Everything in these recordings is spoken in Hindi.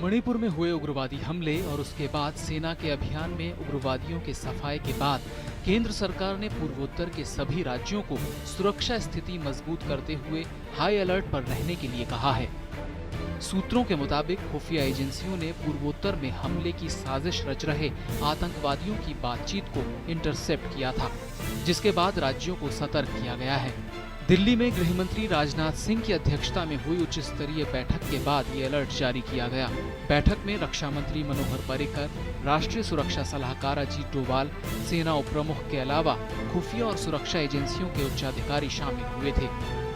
मणिपुर में हुए उग्रवादी हमले और उसके बाद सेना के अभियान में उग्रवादियों के सफाये के बाद केंद्र सरकार ने पूर्वोत्तर के सभी राज्यों को सुरक्षा स्थिति मजबूत करते हुए हाई अलर्ट पर रहने के लिए कहा है। सूत्रों के मुताबिक खुफिया एजेंसियों ने पूर्वोत्तर में हमले की साजिश रच रहे आतंकवादियों की बातचीत को इंटरसेप्ट किया था, जिसके बाद राज्यों को सतर्क किया गया है। दिल्ली में गृह मंत्री राजनाथ सिंह की अध्यक्षता में हुई उच्च स्तरीय बैठक के बाद ये अलर्ट जारी किया गया। बैठक में रक्षा मंत्री मनोहर पर्रिकर, राष्ट्रीय सुरक्षा सलाहकार अजीत डोभाल, सेना उप प्रमुख के अलावा खुफिया और सुरक्षा एजेंसियों के उच्चाधिकारी शामिल हुए थे।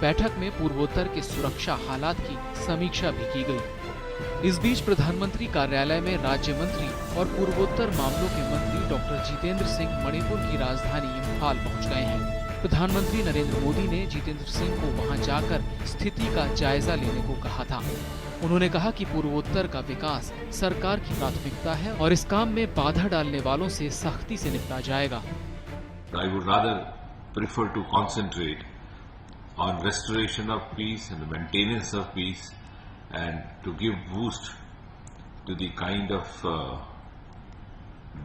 बैठक में पूर्वोत्तर के सुरक्षा हालात की समीक्षा भी की गई। इस बीच प्रधानमंत्री कार्यालय में राज्य मंत्री और पूर्वोत्तर मामलों के मंत्री डॉक्टर जितेंद्र सिंह मणिपुर की राजधानी इम्फाल पहुंच गए हैं। प्रधानमंत्री नरेंद्र मोदी ने जितेंद्र सिंह को वहां जाकर स्थिति का जायजा लेने को कहा था। उन्होंने कहा कि पूर्वोत्तर का विकास सरकार की प्राथमिकता है और इस काम में बाधा डालने वालों से सख्ती से निपटा जाएगा। I would rather prefer to concentrate on restoration of peace and the maintenance of peace and to give boost to the kind of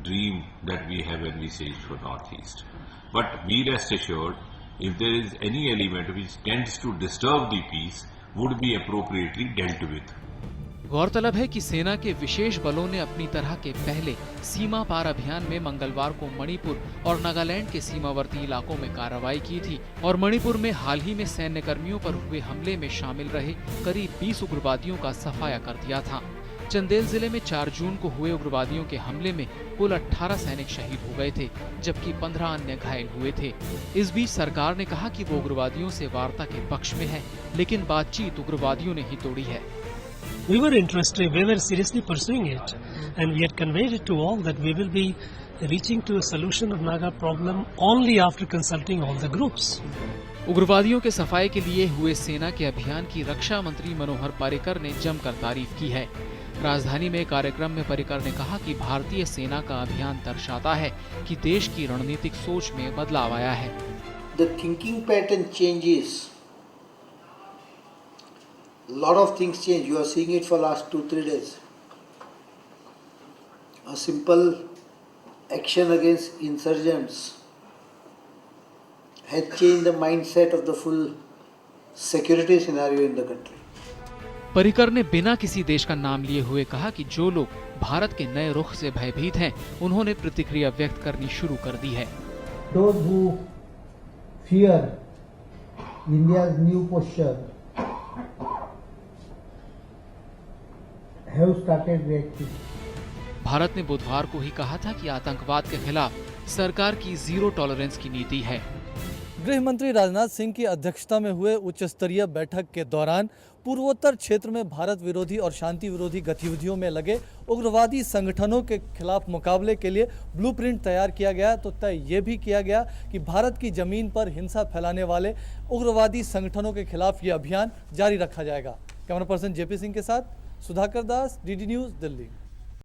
dream that we have envisaged for Northeast. But be rest assured, if there is any element which tends to disturb the peace, would be appropriately dealt with. गौरतलब है कि सेना के विशेष बलों ने अपनी तरह के पहले सीमा पार अभियान में मंगलवार को मणिपुर और नागालैंड के सीमावर्ती इलाकों में कार्रवाई की थी और मणिपुर में हाल ही में सैन्य कर्मियों पर हुए हमले में शामिल रहे करीब 20 उग्रवादियों का सफाया कर दिया था। चंदेल जिले में 4 जून को हुए उग्रवादियों के हमले में कुल 18 सैनिक शहीद हो गए थे, जबकि 15 अन्य घायल हुए थे। इस बीच सरकार ने कहा कि वो उग्रवादियों से वार्ता के पक्ष में है, लेकिन बातचीत उग्रवादियों ने ही तोड़ी है। We were interested, we were seriously pursuing it, and we had conveyed it to all that we will be reaching to a solution of Naga problem only after consulting all the groups. उग्रवादियों के सफाये के लिए हुए सेना के अभियान की रक्षा मंत्री मनोहर पर्रिकर ने जमकर तारीफ की है। राजधानी में कार्यक्रम में पर्रिकर ने कहा कि भारतीय सेना का अभियान दर्शाता है कि देश की रणनीतिक सोच में बदलाव आया है। The thinking pattern changes. Lot of things change. You are seeing it for last 2-3 days. A simple action against insurgents has changed the mindset of the full security scenario in the country. Parrikar ने बिना किसी देश का नाम लिए हुए कहा कि जो लोग भारत के नए रुख से भयभीत हैं, उन्होंने प्रतिक्रिया व्यक्त करनी शुरू कर दी है। Those who fear India's new posture have started reacting. Bharat ने बुधवार को ही कहा था कि आतंकवाद के खिलाफ सरकार की जीरो टॉलरेंस की नीति है। गृह मंत्री राजनाथ सिंह की अध्यक्षता में हुए उच्च स्तरीय बैठक के दौरान पूर्वोत्तर क्षेत्र में भारत विरोधी और शांति विरोधी गतिविधियों में लगे उग्रवादी संगठनों के खिलाफ मुकाबले के लिए ब्लूप्रिंट तैयार किया गया। तो तय ये भी किया गया कि भारत की जमीन पर हिंसा फैलाने वाले उग्रवादी संगठनों के खिलाफ ये अभियान जारी रखा जाएगा। कैमरा पर्सन जेपी सिंह के साथ सुधाकर दास, डीडी न्यूज़, दिल्ली।